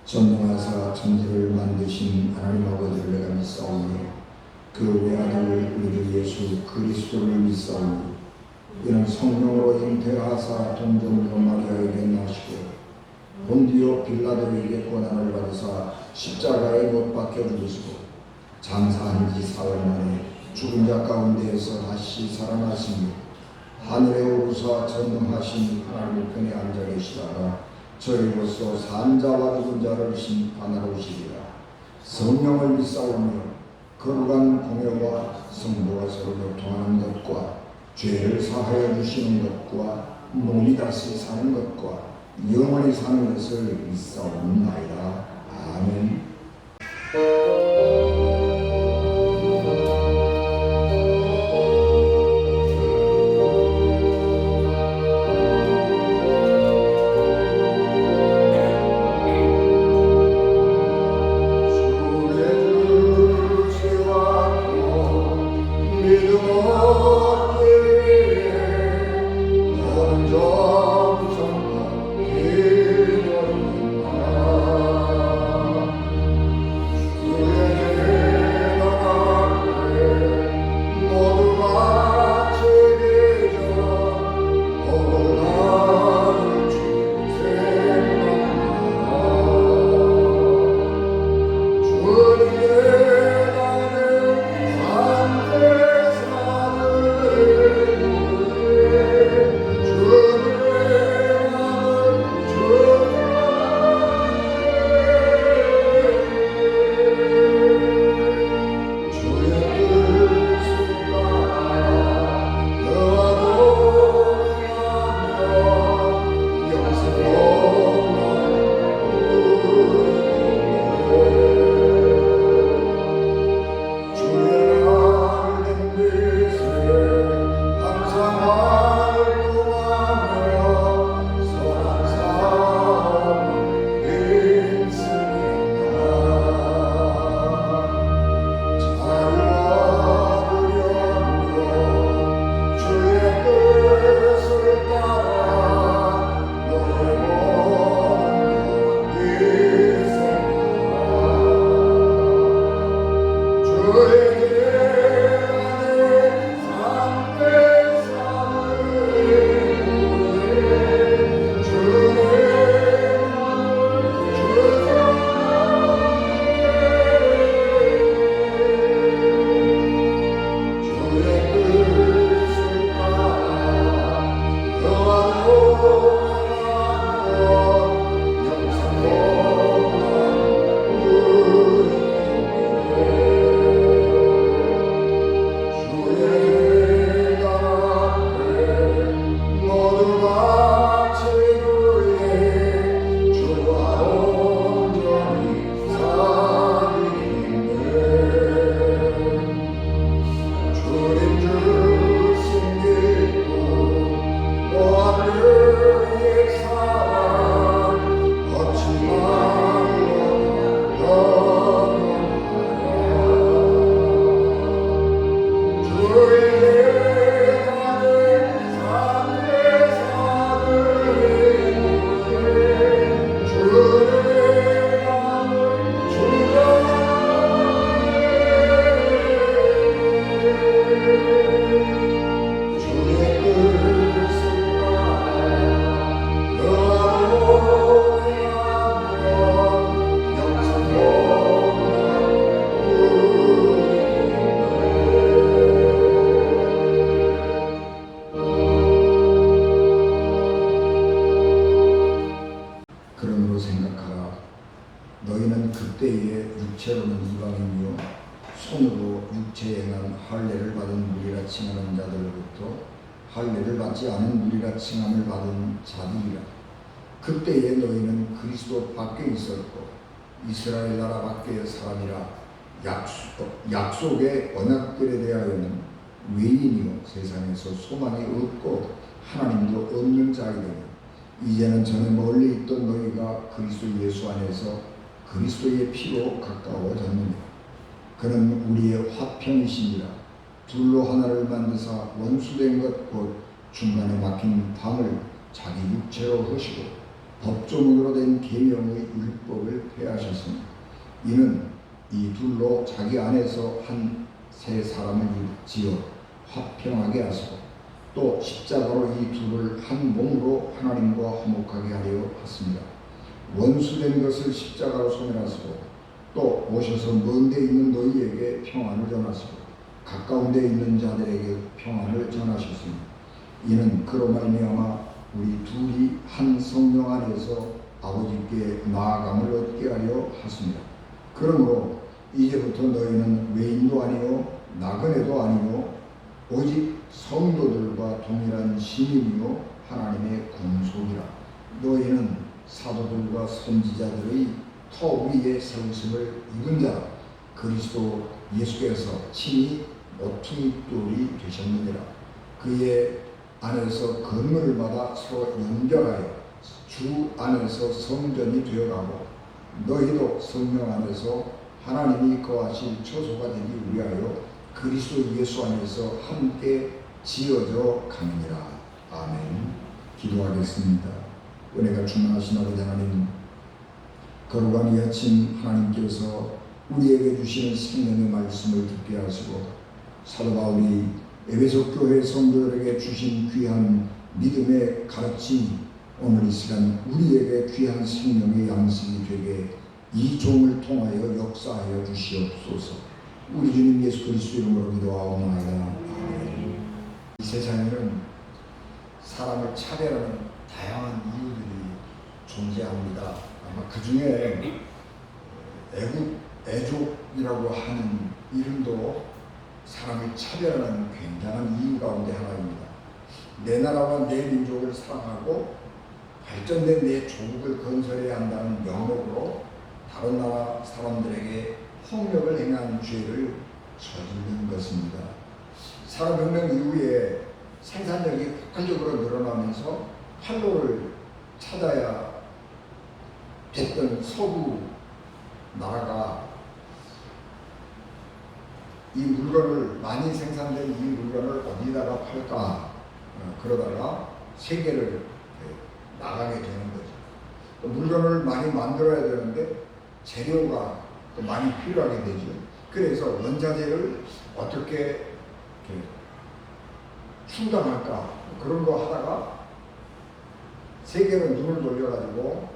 전능하사 천지를 만드신 하나님 아버지를 내가 믿사오니 그 외아들 우리 주 예수 그리스도를 믿사오니 이는 성령으로 잉태하사 동정녀 마리아에게 나시고 본디오 빌라도에게 고난을 받으사 십자가에 못 박혀 죽으시고 장사한 지 사흘 만에 죽은 자 가운데에서 다시 살아나시니 하늘에 오르사 전능하신 하나님 편에 앉아 계시다가 저희로서 산 자와 죽은 자를 심판하러 오시리라. 성령을 믿사오며 거룩한 공회와 성도가 서로 교통하는 것과 죄를 사하여 주시는 것과 몸이 다시 사는 것과 영원히 사는 것을 믿사옵나이다. 아멘. 너희는 그때에 육체로는 이방인이요 손으로 육체에 행한 할례를 받은 무리라 칭하는 자들로부터 할례를 받지 않은 무리라 칭함을 받은 자들이라. 그때에 너희는 그리스도 밖에 있었고 이스라엘 나라 밖의 사람이라 약속의 언약들에 대하여는 외인이요 세상에서 소망이 없고 하나님도 없는 자이더니 이제는 전에 멀리 있던 너희가 그리스도 예수 안에서 그리스도의 피로 가까워졌느니라. 그는 우리의 화평이시니라. 둘로 하나를 만드사 원수된 것 곧 중간에 막힌 담을 자기 육체로 하시고 법조문으로 된 계명의 율법을 폐하셨습니다. 이는 이 둘로 자기 안에서 한 세 사람을 지어 화평하게 하시고 또 십자가로 이 둘을 한 몸으로 하나님과 화목하게 하려 하십니다. 원수된 것을 십자가로 소멸하시고 또 오셔서 먼 데 있는 너희에게 평안을 전하시고 가까운 데 있는 자들에게 평안을 전하셨습니다. 이는 그로 말미암아 우리 둘이 한 성령 안에서 아버지께 나아감을 얻게 하려 하십니다. 그러므로 이제부터 너희는 외인도 아니요 나그네도 아니요 오직 성도들과 동일한 시민이요 하나님의 군속이라. 너희는 사도들과 선지자들의 터 위에 세우심을 입은 자 그리스도 예수께서 친히 모퉁이돌이 되셨느니라. 그의 안에서 건물을 받아 서로 연결하여 주 안에서 성전이 되어가고 너희도 성령 안에서 하나님이 거하실 처소가 되기 위하여 그리스도 예수 안에서 함께 지어져 가느니라. 아멘. 기도하겠습니다. 은혜가 충만하신 아버지 하나님, 거룩한 이 아침 하나님께서 우리에게 주시는 생명의 말씀을 듣게 하시고 사도 바울이 에베소 교회 성도들에게 주신 귀한 믿음의 가르침이 오늘 이 시간 우리에게 귀한 생명의 양식이 되게 이 종을 통하여 역사하여 주시옵소서. 우리 주님 예수 그리스도 이름으로 기도하옵나이다. 아멘. 이 세상에는 사람을 차별하는 다양한 이유들이 존재합니다. 아마 그 중에 애족이라고 하는 이름도 사람을 차별하는 굉장한 이유 가운데 하나입니다. 내 나라와 내 민족을 사랑하고 발전된 내 조국을 건설해야 한다는 명목으로 다른 나라 사람들에게 폭력을 행한 죄를 저지른 것입니다. 산업혁명 이후에 생산력이 폭발적으로 늘어나면서 활로를 찾아야 됐던 서구 나라가 이 물건을 많이 생산된 이 물건을 어디다가 팔까 그러다가 세계를 나가게 되는 거죠. 물건을 많이 만들어야 되는데 재료가 또 많이 필요하게 되죠. 그래서 원자재를 어떻게 충당할까 그런 거 하다가 세계로 눈을 돌려가지고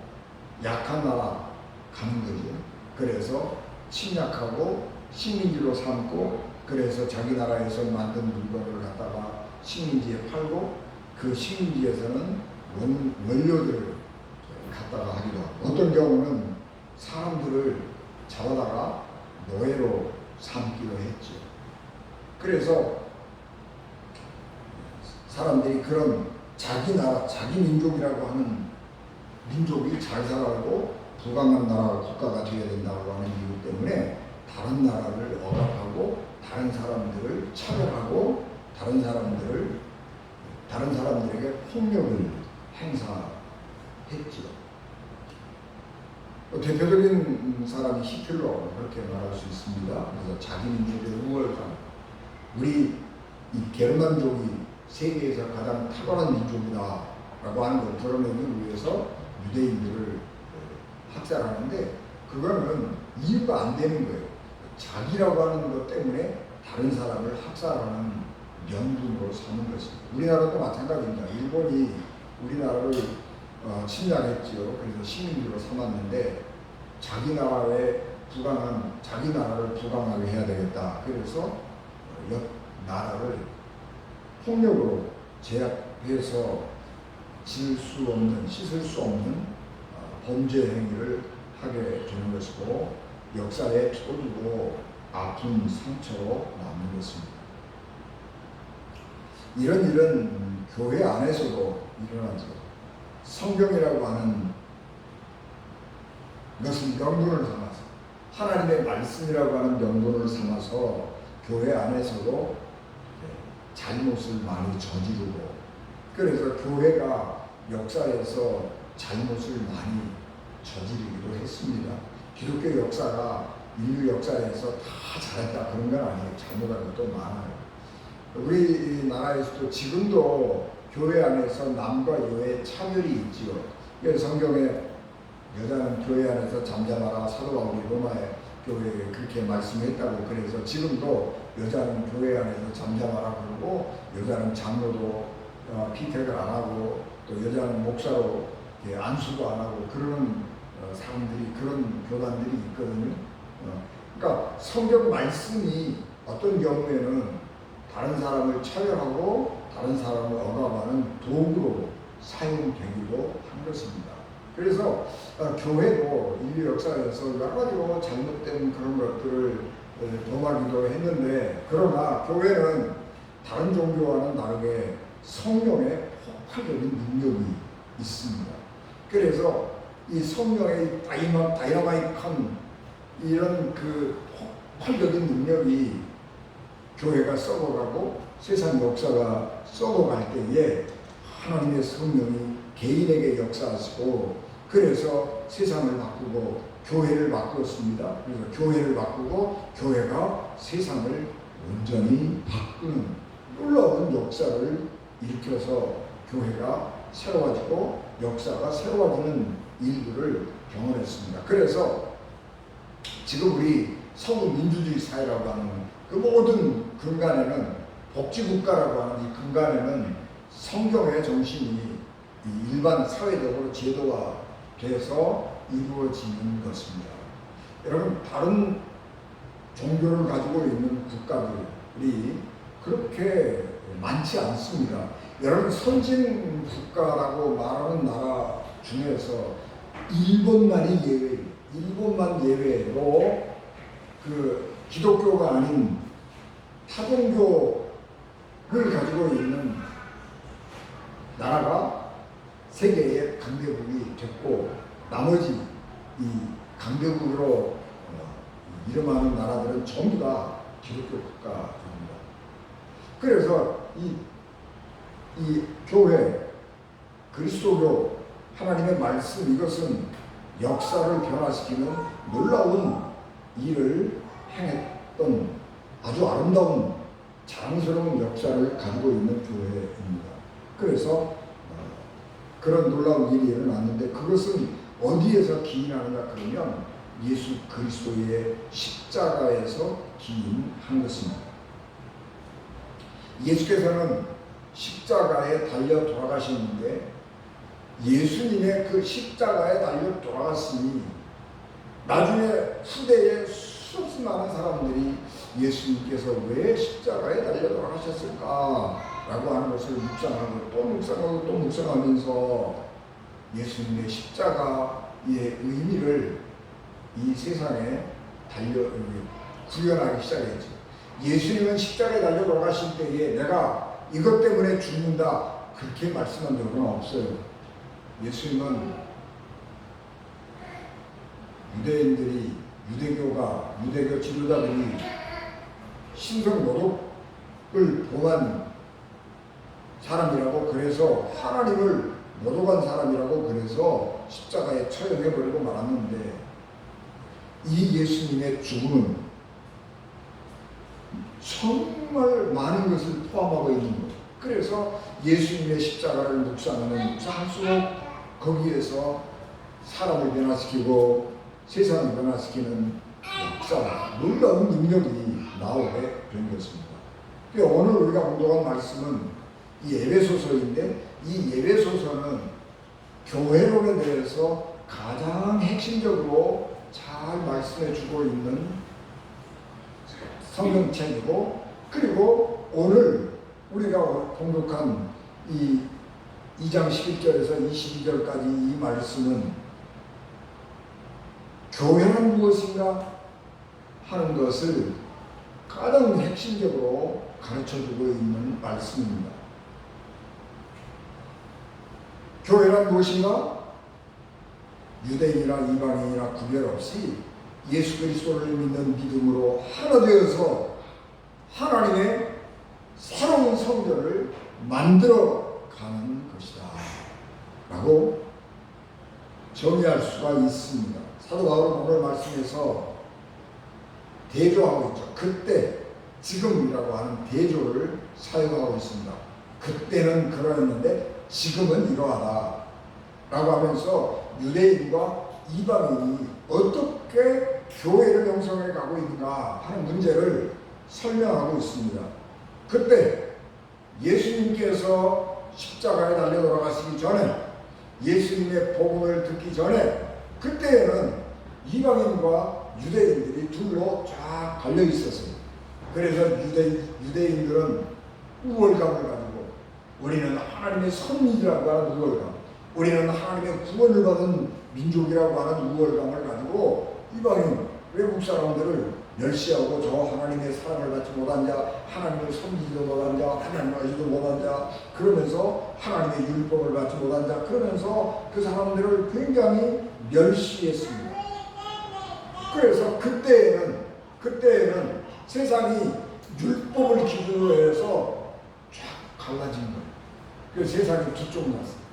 약한 나라 가는 거죠. 그래서 침략하고 식민지로 삼고 그래서 자기 나라에서 만든 물건을 갖다가 식민지에 팔고 그 식민지에서는 원료들을 갖다가 하기도 하고 어떤 경우는 사람들을 잡아다가 노예로 삼기도 했죠. 그래서 사람들이 그런 자기 나라, 자기 민족이라고 하는 민족이 잘 살아가고 부강한 나라가 국가가 되어야 된다고 하는 이유 때문에 다른 나라를 억압하고 다른 사람들을 차별하고 다른 사람들에게 폭력을 행사했죠. 대표적인 사람이 히틀러 그렇게 말할 수 있습니다. 그래서 자기 민족의 우월감, 우리 이 게르만족이 세계에서 가장 탁월한 민족이다라고 하는 걸 드러내기 위해서 유대인들을 학살하는데 그거는 이유가 안 되는 거예요. 자기라고 하는 것 때문에 다른 사람을 학살하는 명분으로 삼는 것입니다. 우리나라도 마찬가지입니다. 일본이 우리나라를 침략했지요. 그래서 식민지로 삼았는데 자기 나라를 부강하게 해야 되겠다. 그래서 옆 나라를 폭력으로 제압해서 씻을 수 없는 범죄 행위를 하게 되는 것이고 역사에 또 아픈 상처로 남는 것입니다. 이런 일은 교회 안에서도 일어나죠. 성경이라고 하는 것은 명분을 삼아서 하나님의 말씀이라고 하는 명분을 삼아서 교회 안에서도 잘못을 많이 저지르고 그래서 교회가 역사에서 잘못을 많이 저지르기도 했습니다. 기독교 역사가 인류 역사에서 다 잘했다 그런 건 아니에요. 잘못한 것도 많아요. 우리나라에서도 지금도 교회 안에서 남과 여의 차별이 있지요. 성경에 여자는 교회 안에서 잠잠하라, 사도 바울이 로마의 교회에 그렇게 말씀했다고. 그래서 지금도 여자는 교회 안에서 잠잠하라 그러고, 여자는 장로도 피택을 안 하고, 또 여자는 목사로 안수도 안 하고 그러는 사람들이, 그런 교단들이 있거든요. 그러니까 성경 말씀이 어떤 경우에는 다른 사람을 차별하고 다른 사람을 억압하는 도구로 사용되기도 한 것입니다. 그래서 교회도 인류 역사에서 여러 가지로 잘못된 그런 것들을 범하기도 했는데, 그러나 교회는 다른 종교와는 다르게 성령의 폭발적인 능력이 있습니다. 그래서 이 성령의 다이너마이트한 이런 그 폭발적인 능력이 교회가 썩어가고 세상 역사가 썩어갈 때에 하나님의 성령이 개인에게 역사하시고, 그래서 세상을 바꾸고 교회를 바꾸었습니다. 그래서 교회를 바꾸고 교회가 세상을 온전히 바꾸는 놀라운 역사를 일으켜서 교회가 새로워지고 역사가 새로워지는 일들을 경험했습니다. 그래서 지금 우리 서구 민주주의 사회라고 하는 그 모든 근간에는, 복지국가라고 하는 이 근간에는 성경의 정신이 일반 사회적으로 제도화돼서 이루어지는 것입니다. 여러분, 다른 종교를 가지고 있는 국가들이 그렇게 많지 않습니다. 여러분, 선진 국가라고 말하는 나라 중에서 일본만이 예외예요. 일본만 예외로 그 기독교가 아닌 타종교를 가지고 있는 나라가 세계의 강대국이 됐고, 나머지 이 강대국으로 이름하는 나라들은 전부 다 기독교 국가입니다. 그래서 이 교회, 그리스도교, 하나님의 말씀, 이것은 역사를 변화시키는 놀라운 일을 행했던 아주 아름다운 자랑스러운 역사를 가지고 있는 교회입니다. 그래서 그런 놀라운 일이 일어났는데, 그것은 어디에서 기인하느냐 그러면 예수 그리스도의 십자가에서 기인한 것입니다. 예수께서는 십자가에 달려 돌아가셨는데, 예수님의 그 십자가에 달려 돌아갔으니 나중에 후대에 수없이 많은 사람들이 예수님께서 왜 십자가에 달려 돌아가셨을까 라고 하는 것을 묵상하고 또 묵상하고 또 묵상하면서 예수님의 십자가의 의미를 이 세상에 구현하기 시작했죠. 예수님은 십자가에 달려 돌아가실 때에 내가 이것 때문에 죽는다 그렇게 말씀한 적은 없어요. 예수님은 유대인들이, 유대교 지도자들이 신성 모독을 범한 사람이라고, 그래서 하나님을 모독한 사람이라고 그래서 십자가에 처형해버리고 말았는데, 이 예수님의 죽음은 정말 많은 것을 포함하고 있는 거예요. 그래서 예수님의 십자가를 묵상할수록 거기에서 사람을 변화시키고 세상을 변화시키는 역사, 놀라운 능력이 나오게 된 것입니다. 오늘 우리가 공독한 말씀은 이 에베소서인데, 이 에베소서는 교회론에 대해서 가장 핵심적으로 잘 말씀해 주고 있는 성경책이고, 그리고 오늘 우리가 공독한 이 2장 11절에서 22절까지 이 말씀은 교회는 무엇인가 하는 것을 가장 핵심적으로 가르쳐주고 있는 말씀입니다. 교회란 무엇인가? 유대인이나 이방인이나 구별 없이 예수 그리스도를 믿는 믿음으로 하나 되어서 하나님의 새로운 성전을 만들어 가는 것이다 라고 정의할 수가 있습니다. 사도 바울은 오늘 말씀에서 대조하고 있죠. 그때, 지금이라고 하는 대조를 사용하고 있습니다. 그때는 그러했는데 지금은 이러하다. 라고 하면서 유대인과 이방인이 어떻게 교회를 형성해 가고 있는가 하는 문제를 설명하고 있습니다. 그때 예수님께서 십자가에 달려 돌아가시기 전에, 예수님의 복음을 듣기 전에, 그때에는 이방인과 유대인들이 둘로 쫙 갈려 있었어요. 그래서 유대인들은 우월감을 가지고, 우리는 하나님의 선민이라고 하는 우월감, 우리는 하나님의 구원을 받은 민족이라고 하는 우월감을 가지고 이방인 외국 사람들을 멸시하고, 저 하나님의 사랑을 받지 못한 자, 하나님을 섬기지도 못한 자, 하나님을 알지도 못한 자, 그러면서 하나님의 율법을 받지 못한 자, 그러면서 그 사람들을 굉장히 멸시했습니다. 그래서 그때에는 세상이 율법을 기준으로 해서 쫙 갈라진 거예요. 그래서 세상이 두 쪽 났어요.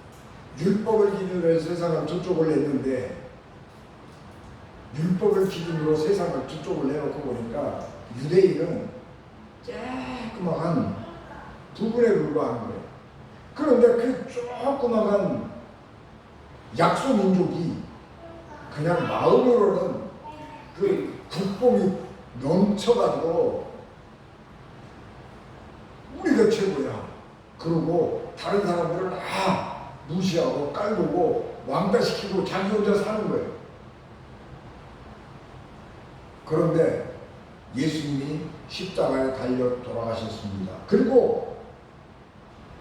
율법을 기준으로 해서 세상을 두 쪽을 냈는데, 율법을 기준으로 세상을 두 쪽을 내놓고 보니까 유대인은 조그마한 부분에 불과한 거예요. 그런데 그 조그마한 약소 민족이 그냥 마음으로는 그 국뽕이 넘쳐가지고 우리가 최고야. 그러고 다른 사람들을 다 무시하고 깔보고 왕따시키고 자기 혼자 사는 거예요. 그런데 예수님이 십자가에 달려 돌아가셨습니다. 그리고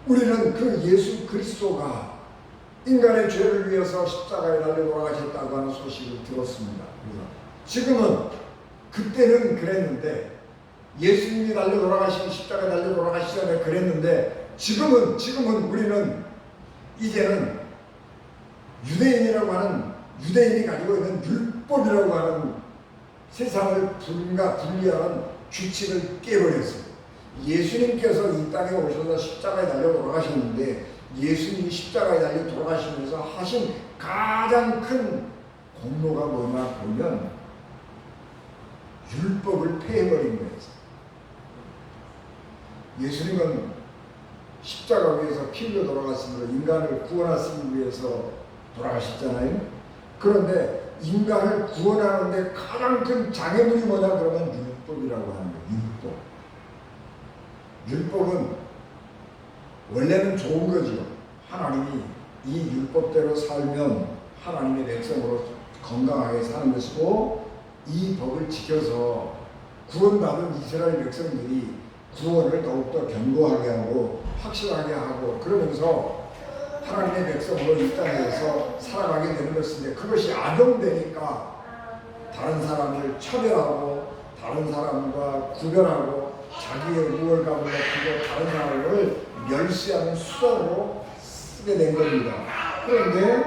우리는 그 예수 그리스도가 인간의 죄를 위해서 십자가에 달려 돌아가셨다고 하는 소식을 들었습니다. 지금은, 그때는 그랬는데, 예수님이 달려 돌아가신, 십자가에 달려 돌아가시기 전에 그랬는데, 지금은 우리는 이제는 유대인이라고 하는, 유대인이 가지고 있는 율법이라고 하는 세상을 분리하는 규칙을 깨버렸어요. 예수님께서 이 땅에 오셔서 십자가에 달려 돌아가셨는데, 예수님이 십자가에 달려 돌아가시면서 하신 가장 큰 공로가 뭐냐 보면 율법을 폐해버린 거예요. 예수님은 십자가 위에서 피 흘려 돌아갔으므로 인간을 구원하시기 위해서 돌아가셨잖아요. 그런데 인간을 구원하는데 가장 큰 장애물이 뭐냐 그러면 율법이라고 하는 거예요. 율법은 원래는 좋은 거지요. 하나님이 이 율법대로 살면 하나님의 백성으로 건강하게 사는 것이고, 이 법을 지켜서 구원받은 이스라엘 백성들이 구원을 더욱더 견고하게 하고 확실하게 하고, 그러면서 하나님의 백성으로 이 땅에서 살아가게 되는 것인데, 그것이 악용되니까 다른 사람을 차별하고 다른 사람과 구별하고 자기의 우월감을 높이고 다른 사람을 멸시하는 수단으로 쓰게 된 겁니다. 그런데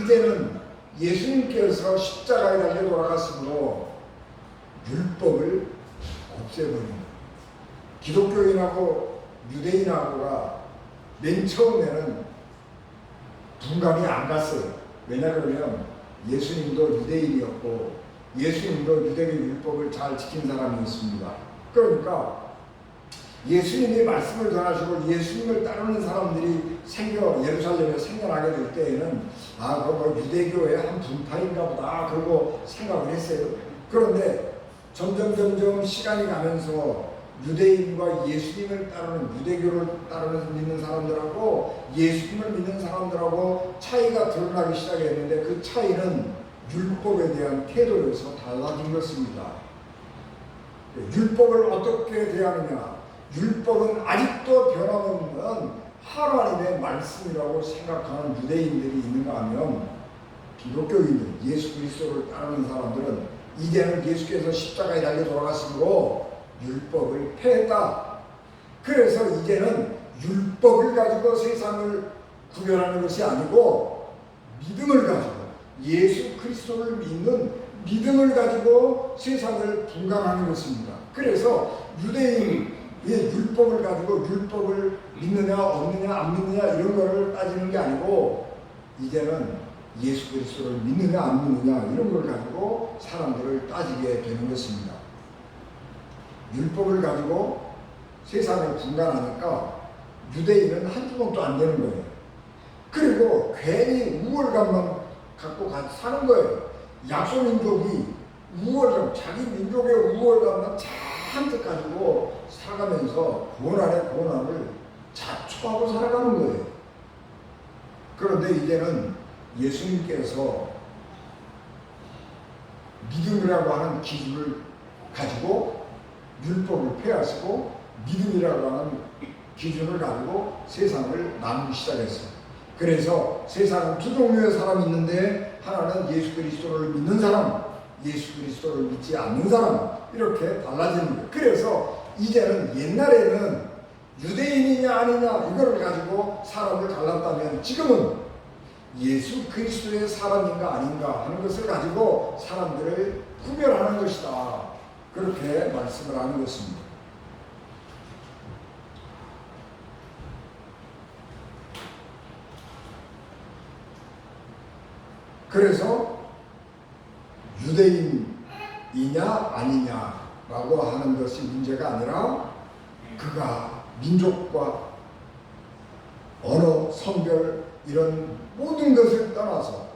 이제는 예수님께서 십자가에 달려 돌아갔으므로 율법을 없애버린 거예요. 기독교인하고 유대인하고가 맨 처음에는 분간이 안 갔어요. 왜냐 그러면 예수님도 유대인이었고 예수님도 유대교 율법을 잘 지킨 사람이었습니다. 그러니까 예수님이 말씀을 전하시고 예수님을 따르는 사람들이 예루살렘에 생겨나게 될 때에는 그거 유대교의 한 분파인가 보다 그러고 생각을 했어요. 그런데 점점 시간이 가면서 유대인과 예수님을 따르는, 유대교를 따르는 믿는 사람들하고 예수님을 믿는 사람들하고 차이가 드러나기 시작했는데, 그 차이는 율법에 대한 태도에서 달라진 것입니다. 율법을 어떻게 대하느냐? 율법은 아직도 변함없는 하나님의 말씀이라고 생각하는 유대인들이 있는가 하면, 기독교인들, 예수 그리스도를 따르는 사람들은 이제는 예수께서 십자가에 달려 돌아가심으로 율법을 폐했다. 그래서 이제는 율법을 가지고 세상을 구별하는 것이 아니고 믿음을 가지고, 예수 그리스도를 믿는 믿음을 가지고 세상을 분간하는 것입니다. 그래서 유대인의 율법을 가지고 율법을 믿느냐 없느냐 안 믿느냐 이런 거를 따지는 게 아니고, 이제는 예수 그리스도를 믿느냐 안 믿느냐 이런 걸 가지고 사람들을 따지게 되는 것입니다. 율법을 가지고 세상을 분간하니까 유대인은 한두 번도 안 되는 거예요. 그리고 괜히 우월감만 갖고 사는 거예요. 약소민족이 우월감, 자기 민족의 우월감만 잔뜩 가지고 살아가면서 고난에 고난을 자초하고 살아가는 거예요. 그런데 이제는 예수님께서 믿음이라고 하는 기준을 가지고 율법을 폐하시고 믿음이라고 하는 기준을 가지고 세상을 나누기 시작했어요. 그래서 세상은 두 종류의 사람이 있는데, 하나는 예수 그리스도를 믿는 사람, 예수 그리스도를 믿지 않는 사람, 이렇게 달라지는 거예요. 그래서 이제는, 옛날에는 유대인이냐 아니냐 이거를 가지고 사람을 갈랐다면, 지금은 예수 그리스도의 사람인가 아닌가 하는 것을 가지고 사람들을 구별하는 것이다, 그렇게 말씀을 하는 것입니다. 그래서 유대인이냐 아니냐라고 하는 것이 문제가 아니라, 그가 민족과 언어, 성별 이런 모든 것을 떠나서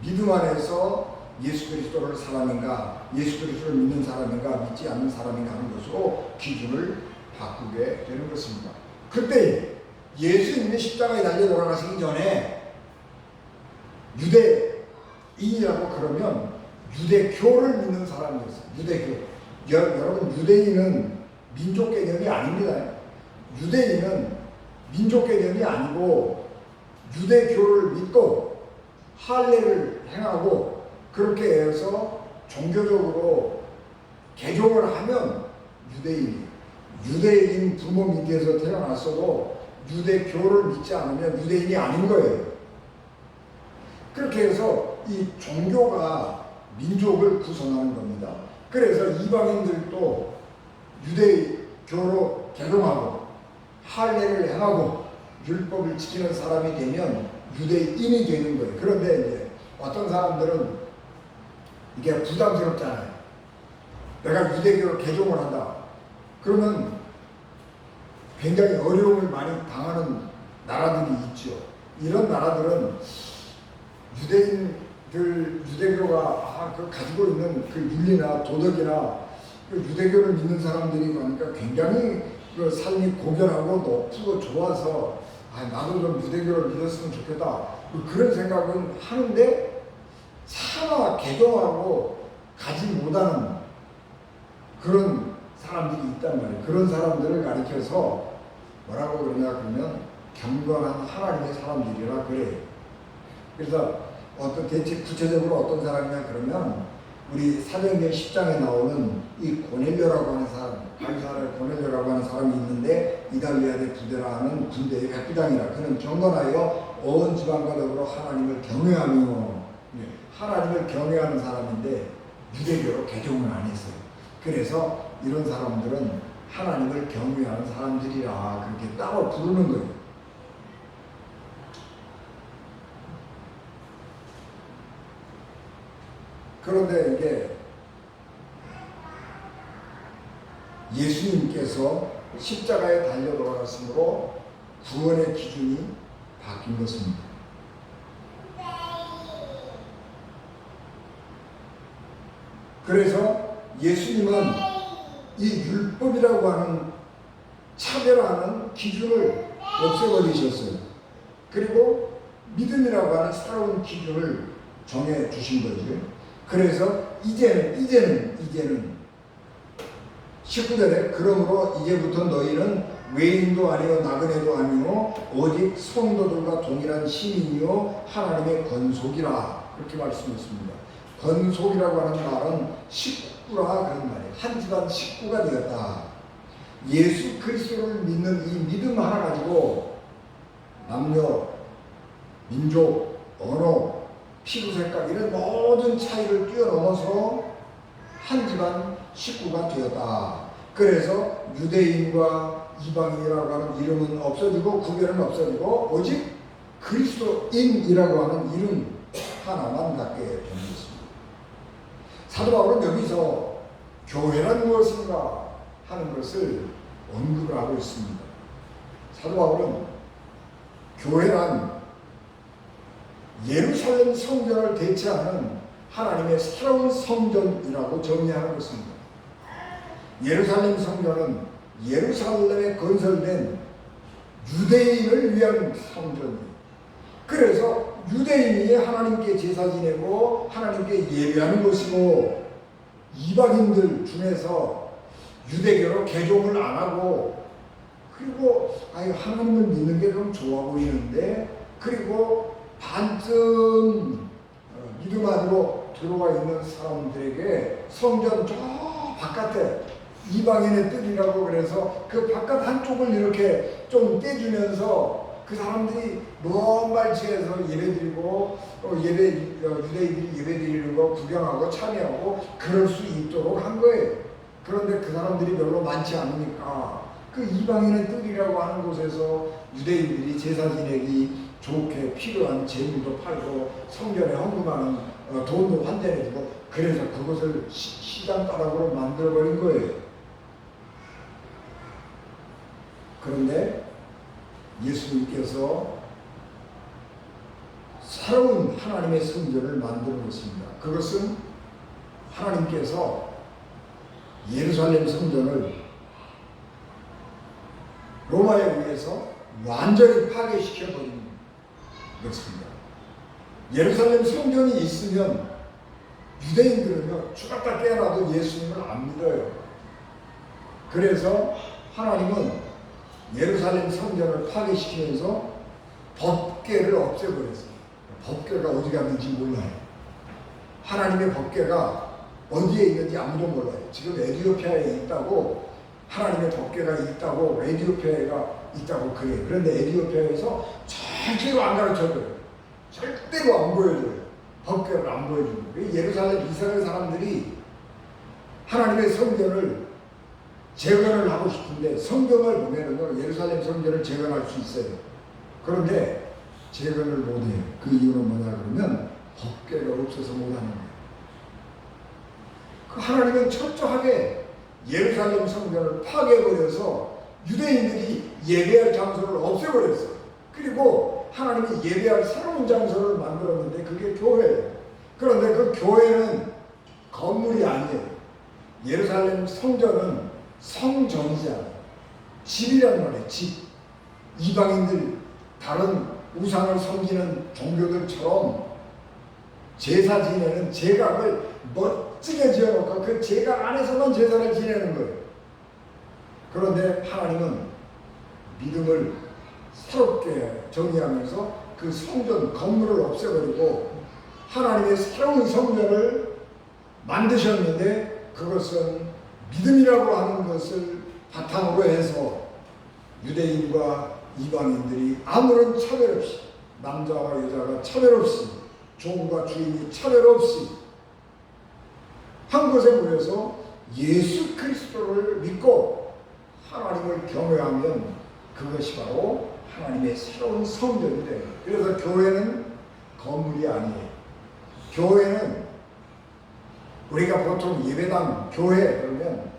믿음 안에서 예수 그리스도를 사람인가, 예수 그리스도를 믿는 사람인가, 믿지 않는 사람인가 하는 것으로 기준을 바꾸게 되는 것입니다. 그때 예수님이 십자가에 달려 돌아가시기 전에 유대인이라고 그러면 유대교를 믿는 사람이었어요. 유대교. 여러분, 유대인은 민족 개념이 아닙니다. 유대인은 민족 개념이 아니고 유대교를 믿고 할례를 행하고 그렇게 해서 종교적으로 개종을 하면 유대인 부모 밑에서 태어났어도 유대교를 믿지 않으면 유대인이 아닌 거예요. 그렇게 해서 이 종교가 민족을 구성하는 겁니다. 그래서 이방인들도 유대교로 개종하고 할례를 행하고 율법을 지키는 사람이 되면 유대인이 되는 거예요. 그런데 이제 어떤 사람들은 이게 부담스럽잖아요. 내가 유대교로 개종을 한다. 그러면 굉장히 어려움을 많이 당하는 나라들이 있죠. 이런 나라들은 유대교가 가지고 있는 그 윤리나 도덕이나 그 유대교를 믿는 사람들이 보니까 굉장히 그 삶이 고결하고 높고 좋아서 나도 좀 유대교를 믿었으면 좋겠다, 그런 생각은 하는데 차마 개종하고 가지 못하는 그런 사람들이 있단 말이에요. 그런 사람들을 가리켜서 뭐라고 그러냐 그러면 경건한 하나님의 사람들이라 그래요. 그래서 대체 구체적으로 어떤 사람이냐 그러면 우리 사도행전 10장에 나오는 이 고넬료라고 하는 사람, 가이사랴 고넬료라고 하는 사람이 있는데, 이달리아대 부대라 하는 군대의 백부장이라. 그는 경건하여 온 지방과 더불어 하나님을 경외하며, 하나님을 경외하는 사람인데 유대교로 개종을 안 했어요. 그래서 이런 사람들은 하나님을 경외하는 사람들이라 그렇게 따로 부르는 거예요. 그런데 이게 예수님께서 십자가에 달려 돌아갔으므로 구원의 기준이 바뀐 것입니다. 그래서 예수님은 이 율법이라고 하는 차별하는 기준을 없애버리셨어요. 그리고 믿음이라고 하는 새로운 기준을 정해 주신 거죠. 그래서 이제는 19절에 그러므로 이제부터 너희는 외인도 아니요 나그네도 아니요 오직 성도들과 동일한 시민이요 하나님의 건속이라, 그렇게 말씀했습니다. 건속이라고 하는 말은 식구라 그런 말이에요. 한 집안 식구가 되었다. 예수 그리스도를 믿는 이 믿음 하나 가지고 남녀, 민족, 언어, 피부 색깔 이런 모든 차이를 뛰어넘어서 한 집안 식구가 되었다. 그래서 유대인과 이방인이라고 하는 이름은 없어지고 구별은 없어지고 오직 그리스도인이라고 하는 이름 하나만 갖게 된 것입니다. 사도 바울은 여기서 교회란 무엇인가 하는 것을 언급을 하고 있습니다. 사도 바울은 교회란 예루살렘 성전을 대체하는 하나님의 새로운 성전이라고 정의하는 것입니다. 예루살렘 성전은 예루살렘에 건설된 유대인을 위한 성전이에요. 그래서 유대인이 하나님께 제사 지내고 하나님께 예배하는 것이고, 이방인들 중에서 유대교로 개종을 안 하고, 그리고 하나님을 믿는 게 좀 좋아 보이는데, 그리고 반쯤 믿음 안으로 들어와 있는 사람들에게 성전 저 바깥에 이방인의 뜰이라고 그래서 그 바깥 한쪽을 이렇게 좀 떼주면서 그 사람들이 먼 발치에서 예배드리고 유대인들이 예배드리는 거 구경하고 참여하고 그럴 수 있도록 한 거예요. 그런데 그 사람들이 별로 많지 않으니까 그 이방인의 뜰이라고 하는 곳에서 유대인들이 제사 지내기 좋게 필요한 재물도 팔고 성전에 헌금하는 돈도 환전해주고, 그래서 그것을 시장가락으로 만들어버린 거예요. 그런데 예수님께서 새로운 하나님의 성전을 만들어 놓습니다. 그것은 하나님께서 예루살렘 성전을 로마에 의해서 완전히 파괴시켜버린 것입니다. 예루살렘 성전이 있으면 유대인들은요, 죽었다 깨어나도 예수님을 안 믿어요. 그래서 하나님은 예루살렘 성전을 파괴시키면서 법궤를 없애버렸어요. 법궤가 어디 갔는지 몰라요. 하나님의 법궤가 어디에 있는지 아무도 몰라요. 지금 에티오피아에 있다고, 하나님의 법궤가 있다고, 에티오피아가 있다고 그래요. 그런데 에티오피아에서 절대로 안 가르쳐줘요. 절대로 안 보여줘요. 법궤를 안 보여줍니다. 예루살렘 이스라엘 사람들이 하나님의 성전을 재건을 하고 싶은데, 성경을 보면은 예루살렘 성전을 재건할 수 있어요. 그런데 재건을 못해요. 그 이유는 뭐냐 그러면 법궤가 없어서 못하는 거예요. 그 하나님은 철저하게 예루살렘 성전을 파괴해버려서 유대인들이 예배할 장소를 없애버렸어요. 그리고 하나님이 예배할 새로운 장소를 만들었는데 그게 교회예요. 그런데 그 교회는 건물이 아니에요. 예루살렘 성전은 성전이잖아요. 집이란 말이에요. 집. 이방인들 다른 우상을 섬기는 종교들처럼 제사 지내는 제각을 멋지게 지어놓고 그 제각 안에서만 제사를 지내는 거예요. 그런데 하나님은 믿음을 새롭게 정의하면서 그 성전 건물을 없애버리고 하나님의 새로운 성전을 만드셨는데, 그것은 믿음이라고 하는 것을 바탕으로 해서 유대인과 이방인들이 아무런 차별 없이, 남자와 여자가 차별 없이, 종과 주인이 차별 없이 한 곳에 모여서 예수 그리스도를 믿고 하나님을 경외하면 그것이 바로 하나님의 새로운 성전이 돼요. 그래서 교회는 건물이 아니에요. 교회는 우리가 보통 예배당, 교회 그러면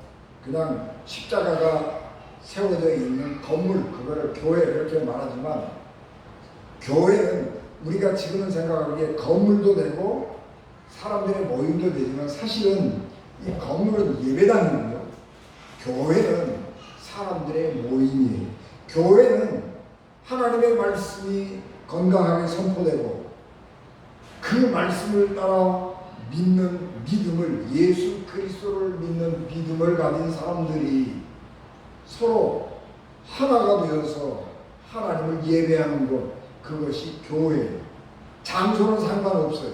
그냥 십자가가 세워져 있는 건물, 그거를 교회 이렇게 말하지만, 교회는 우리가 지금은 생각하기에 건물도 되고 사람들의 모임도 되지만 사실은 이 건물은 예배당이고요. 교회는 사람들의 모임이에요. 교회는 하나님의 말씀이 건강하게 선포되고 그 말씀을 따라 믿는 믿음을, 예수 그리스도를 믿는 믿음을 가진 사람들이 서로 하나가 되어서 하나님을 예배하는 것, 그것이 교회예요. 장소는 상관없어요.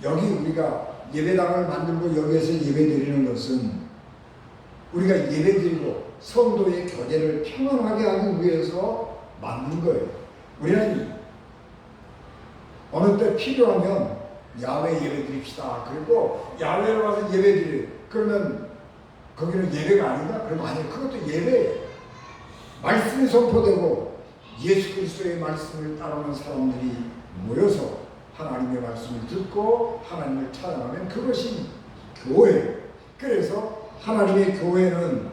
여기 우리가 예배당을 만들고 여기에서 예배드리는 것은 우리가 예배드리고 성도의 교제를 평안하게 하기 위해서 만든 거예요. 우리는 어느 때 필요하면 야외 예배 드립시다. 그리고 야외로 가서 예배 드려요. 그러면 거기는 예배가 아닌가? 그러면 아니에요. 그것도 예배예요. 말씀이 선포되고 예수 그리스도의 말씀을 따르는 사람들이 모여서 하나님의 말씀을 듣고 하나님을 찬양하면 그것이 교회예요. 그래서 하나님의 교회는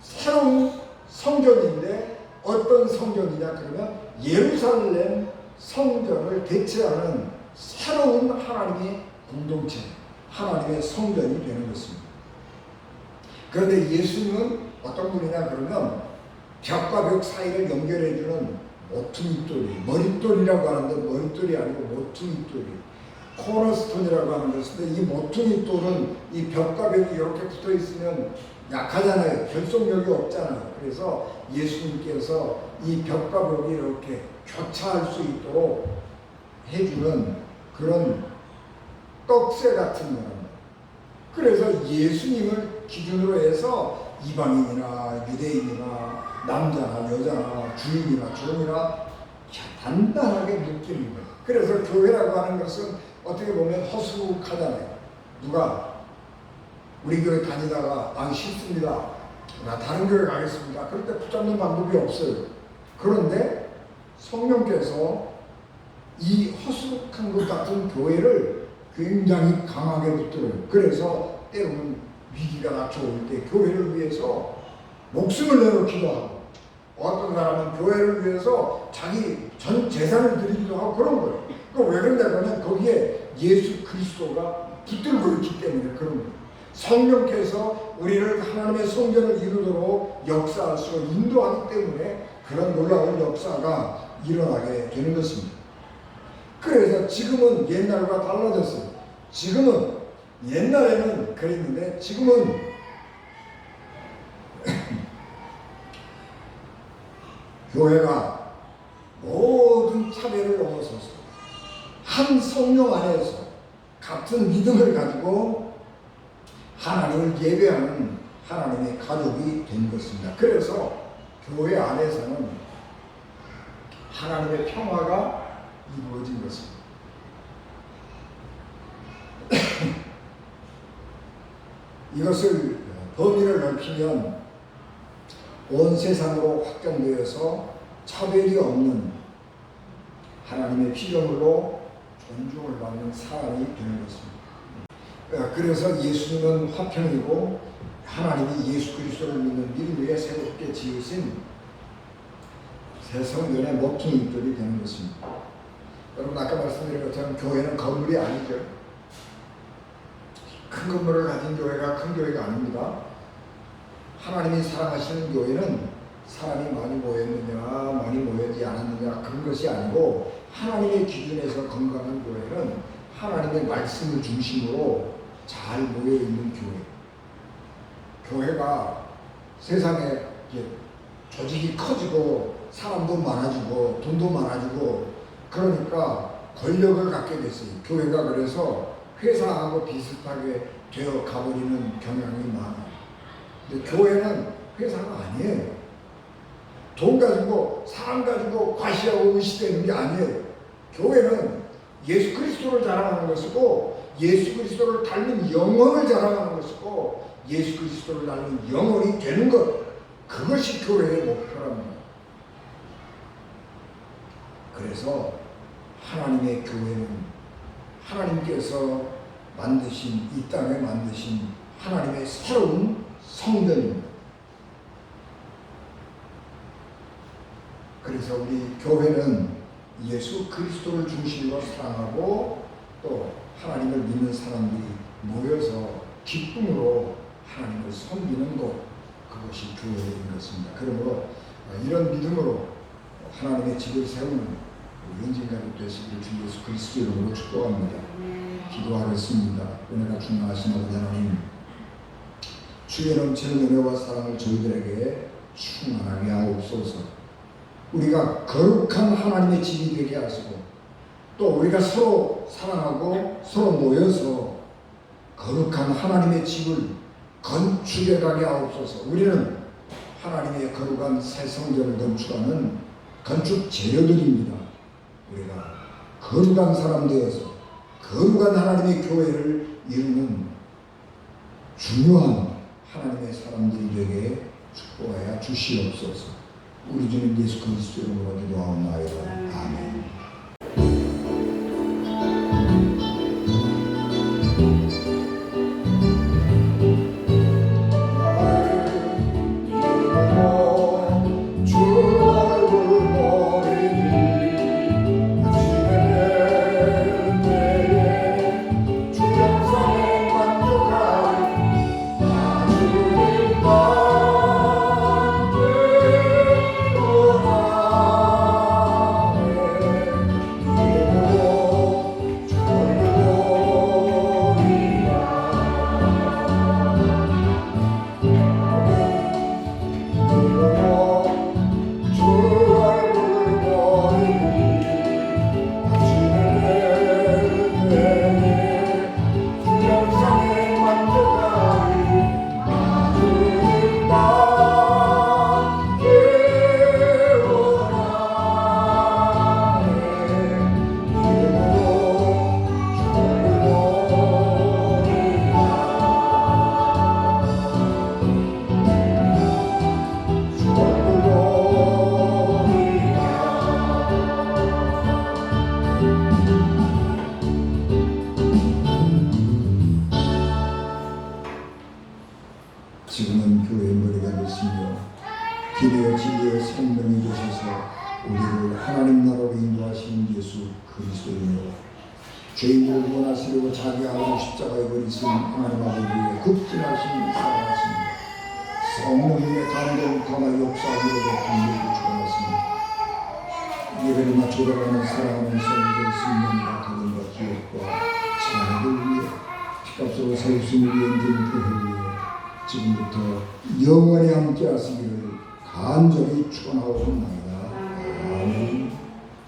새로운 성전인데, 어떤 성전이냐 그러면 예루살렘 성전을 대체하는 새로운 하나님의 공동체, 하나님의 성전이 되는 것입니다. 그런데 예수님은 어떤 분이냐 그러면 벽과 벽 사이를 연결해주는 모퉁이돌이, 머릿돌이라고 하는데 머릿돌이 아니고 모퉁이돌이, 코너스톤이라고 하는 것인데, 이 모퉁이돌은 이 벽과 벽이 이렇게 붙어 있으면 약하잖아요. 결속력이 없잖아요. 그래서 예수님께서 이 벽과 벽이 이렇게 교차할 수 있도록 해주는 그런 떡새 같은 거랍니다. 그래서 예수님을 기준으로 해서 이방인이나 유대인이나 남자나 여자나 주인이나 종이나 단단하게 묶이는 거예요. 그래서 교회라고 하는 것은 어떻게 보면 허술하잖아요. 누가 우리 교회 다니다가 싫습니다, 나 다른 교회 가겠습니다, 그럴 때 붙잡는 방법이 없어요. 그런데 성령께서 이 허술한 것 같은 교회를 굉장히 강하게 붙들어요. 그래서 때로는 위기가 닥쳐올 때 교회를 위해서 목숨을 내놓기도 하고, 어떤 사람은 교회를 위해서 자기 전 재산을 드리기도 하고 그런 거예요. 왜 그러냐면 거기에 예수 그리스도가 붙들고 있기 때문에 그런 거예요. 성령께서 우리를 하나님의 성전을 이루도록 역사하시고 인도하기 때문에 그런 놀라운 역사가 일어나게 되는 것입니다. 그래서 지금은 옛날과 달라졌어요. 지금은 옛날에는 그랬는데 지금은 교회가 모든 차별을 넘어서서 한 성령 안에서 같은 믿음을 가지고 하나님을 예배하는 하나님의 가족이 된 것입니다. 그래서 교회 안에서는 하나님의 평화가 이루어진 것입니다. 이것을 범위를 넓히면 온 세상으로 확장되어서 차별이 없는 하나님의 피조물로 존중을 받는 사람이 되는 것입니다. 그래서 예수님은 화평이고 하나님이 예수 그리스도를 믿는 믿음 위에 새롭게 지으신 새 성전의 모퉁이돌이 되는 것입니다. 여러분, 아까 말씀드린 것처럼 교회는 건물이 아니죠. 큰 건물을 가진 교회가 큰 교회가 아닙니다. 하나님이 사랑하시는 교회는 사람이 많이 모였느냐 많이 모이지 않았느냐 그런 것이 아니고, 하나님의 기준에서 건강한 교회는 하나님의 말씀을 중심으로 잘 모여있는 교회. 교회가 세상에 조직이 커지고 사람도 많아지고 돈도 많아지고 그러니까 권력을 갖게 됐어요. 교회가 그래서 회사하고 비슷하게 되어 가버리는 경향이 많아요. 근데 교회는 회사가 아니에요. 돈 가지고 사람 가지고 과시하고 의시되는 게 아니에요. 교회는 예수 그리스도를 자랑하는 것이고, 예수 그리스도를 닮은 영혼을 자랑하는 것이고, 예수 그리스도를 닮은 영혼이 되는 것, 그것이 교회의 목표랍니다. 그래서 하나님의 교회는 하나님께서 만드신, 이 땅에 만드신 하나님의 새로운 성전입니다. 그래서 우리 교회는 예수 그리스도를 중심으로 사랑하고 또 하나님을 믿는 사람들이 모여서 기쁨으로 하나님을 섬기는 곳, 그것이 교회인 것입니다. 그러므로 이런 믿음으로 하나님의 집을 세우는 은진가족 되시기를 주 예수 그리스도 이름으로 축복합니다. 기도하겠습니다. 은혜가 충만하신 아버지 하나님, 주의 넘치는 은혜와 사랑을 저희들에게 충만하게 하옵소서. 우리가 거룩한 하나님의 집이 되게 하시고, 또 우리가 서로 사랑하고 서로 모여서 거룩한 하나님의 집을 건축해 가게 하옵소서. 우리는 하나님의 거룩한 새 성전을 건축하는 건축 재료들입니다. 우리가 거룩한 사람 되어서 거룩한 하나님의 교회를 이루는 중요한 하나님의 사람들이 되게 축복하여 주시옵소서. 우리 주님 예수 그리스도 이름으로 기도하옵나이다. 아멘. 주 얼굴 보리니 아침에 기대어 지혜의 생명이 되셔서 우리를 하나님 나라로 인도하시는 예수 그리스도이요 죄인을 구원하시려고 자기 아들을 십자가에 버리신 하나님 아버지의 극진하신 사랑하십니다. 성령님의 감동 강한 역사하기로도 감격을 주관하십니다. 예배를 맞춰 돌아가는 사랑하는 성도들 승명과 가정과 기업과 자녀들 위해 피값으로 세우신 우리 엔진 교회 위해 지금부터 영원히 함께 하시기를 간절히 축원하옵나이다. 아멘.